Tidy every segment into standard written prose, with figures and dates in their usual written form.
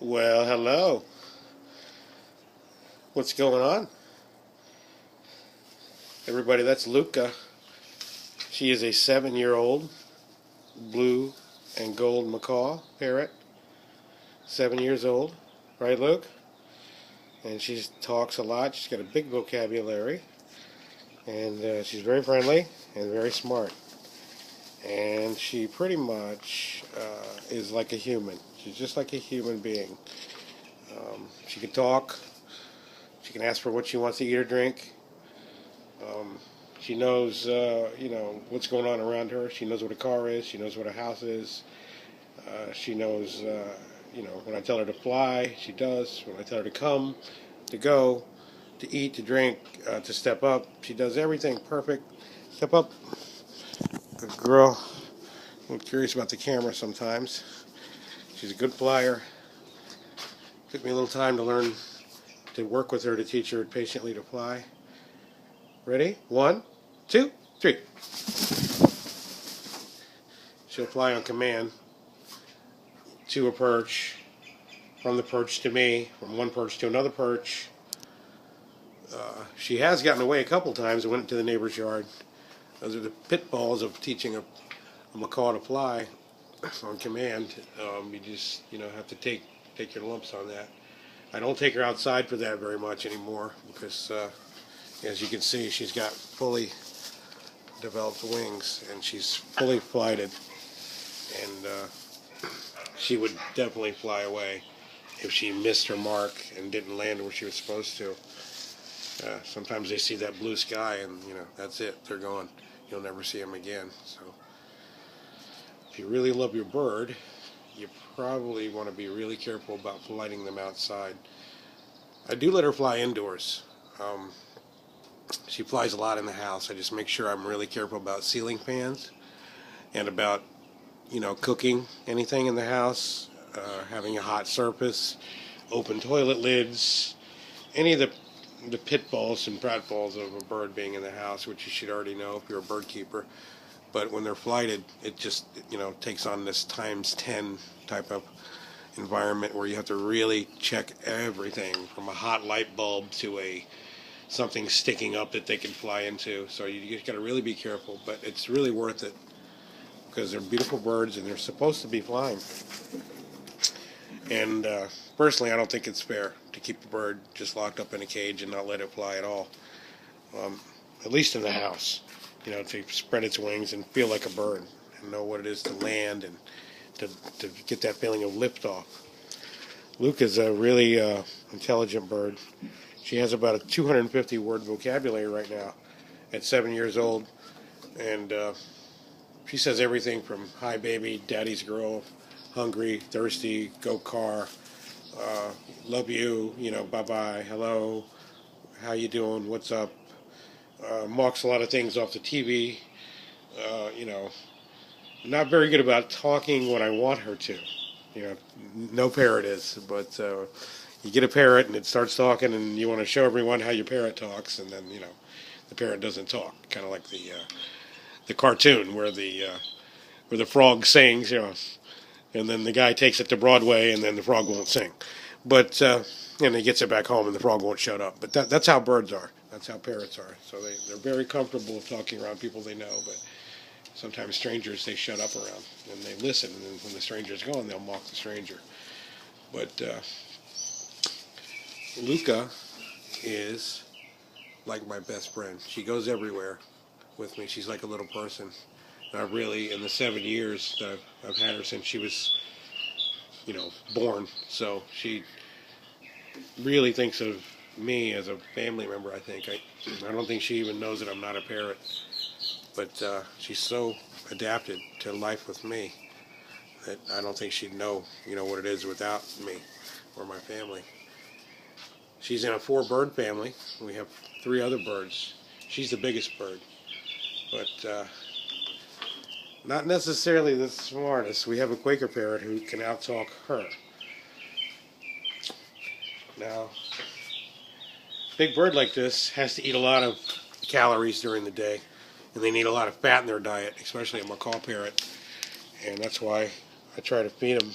Well, hello. What's going on? Everybody, that's Luka. She is a 7-year-old blue and gold macaw parrot. 7 years old. Right, Luke? And she talks a lot. She's got a big vocabulary. And she's very friendly and very smart. And she pretty much is like a human. She's just like a human being. She can talk. She can ask for what she wants to eat or drink. Um, she knows, what's going on around her. She knows what a car is. She knows what a house is. She knows, when I tell her to fly, she does. When I tell her to come, to go, to eat, to drink, to step up, she does everything perfect. Step up. Good girl. I'm curious about the camera sometimes. She's a good flyer. Took me a little time to learn to work with her to teach her patiently to fly. Ready? 1, 2, 3. She'll fly on command to a perch, from the perch to me, from one perch to another perch. She has gotten away a couple times and went into the neighbor's yard. Those are the pitfalls of teaching a macaw to fly on command. You just have to take your lumps on that. I don't take her outside for that very much anymore because, as you can see, she's got fully developed wings and she's fully flighted, and she would definitely fly away if she missed her mark and didn't land where she was supposed to. Sometimes they see that blue sky and that's it, they're gone. You'll never see them again. So if you really love your bird, you probably want to be really careful about flighting them outside. I do let her fly indoors. She flies a lot in the house. I just make sure I'm really careful about ceiling fans and about cooking anything in the house, having a hot surface, open toilet lids, any of the pitfalls and pratfalls of a bird being in the house, which you should already know if you're a bird keeper. But when they're flighted, it just takes on this times 10 type of environment where you have to really check everything from a hot light bulb to something sticking up that they can fly into. So you got to really be careful, but it's really worth it because they're beautiful birds and they're supposed to be flying. And personally, I don't think it's fair to keep a bird just locked up in a cage and not let it fly at all. At least in the house, to spread its wings and feel like a bird and know what it is to land and to get that feeling of liftoff. Luka's a really intelligent bird. She has about a 250 word vocabulary right now at 7 years old. And she says everything from hi baby, daddy's girl, hungry, thirsty, go car, love you, bye-bye, hello, how you doing, what's up. Marks a lot of things off the TV. Not very good about talking when I want her to. No parrot is, but you get a parrot and it starts talking and you want to show everyone how your parrot talks, and then the parrot doesn't talk, kind of like the cartoon where the frog sings, and then the guy takes it to Broadway and then the frog won't sing, but and he gets it back home and the frog won't shut up. But that's how birds are. That's how parrots are. So they're very comfortable with talking around people they know, but sometimes strangers they shut up around and they listen, and then when the stranger's gone, they'll mock the stranger. But Luka is like my best friend. She goes everywhere with me. She's like a little person. And I've really, in the 7 years that I've had her since she was, born, so she really thinks of me as a family member. I think I don't think she even knows that I'm not a parrot, but she's so adapted to life with me that I don't think she'd know what it is without me or my family. She's in a 4-bird family. We have 3 other birds. She's the biggest bird, but not necessarily the smartest. We have a Quaker parrot who can outtalk her. Now, a big bird like this has to eat a lot of calories during the day, and they need a lot of fat in their diet, especially a macaw parrot. And that's why I try to feed them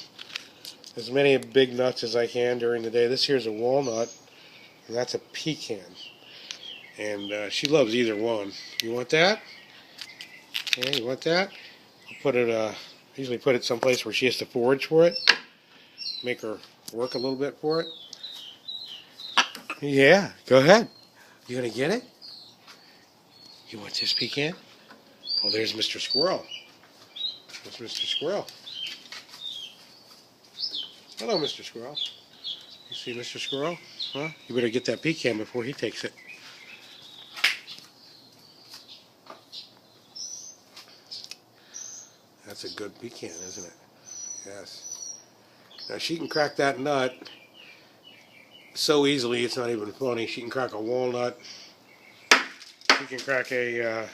as many big nuts as I can during the day. This here's a walnut, and that's a pecan. And she loves either one. You want that? Yeah, you want that? I'll put it, usually put it someplace where she has to forage for it. Make her work a little bit for it. Yeah, go ahead. You gonna get it? You want this pecan? Oh, there's Mr. Squirrel. There's Mr. Squirrel. Hello, Mr. Squirrel. You see Mr. Squirrel? Huh? You better get that pecan before he takes it. That's a good pecan, isn't it? Yes. Now she can crack that nut so easily it's not even funny. She can crack a walnut. She can crack a,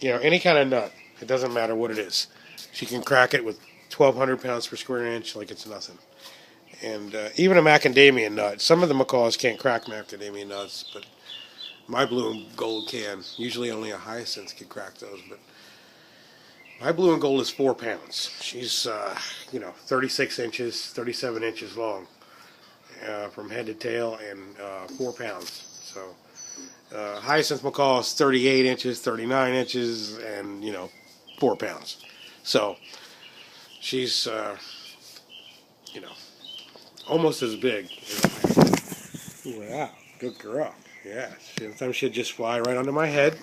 any kind of nut. It doesn't matter what it is. She can crack it with 1,200 pounds per square inch like it's nothing. And even a macadamia nut. Some of the macaws can't crack macadamia nuts, but my blue and gold can. Usually only a hyacinth can crack those, but my blue and gold is 4 pounds. She's, 36 inches, 37 inches long from head to tail, and 4 pounds. So hyacinth macaw is 38 inches, 39 inches, and 4 pounds. So she's almost as big as a hyacinth. Wow, good girl. Yeah, sometimes she'll just fly right onto my head,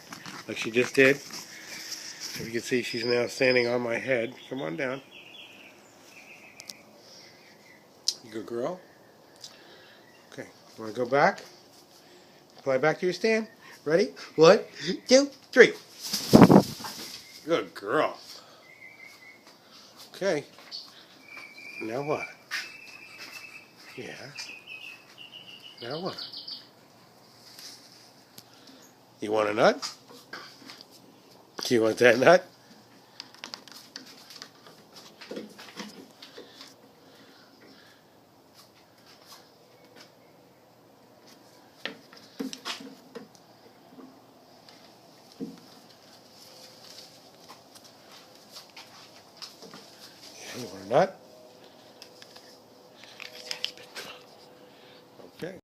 like she just did. So you can see she's now standing on my head. Come on down. Good girl. Okay, want to go back? Fly back to your stand. Ready? 1, 2, 3. Good girl. Okay. Now what? Yeah. Now what? You want a nut? Do you want that nut? Yeah, you want a nut?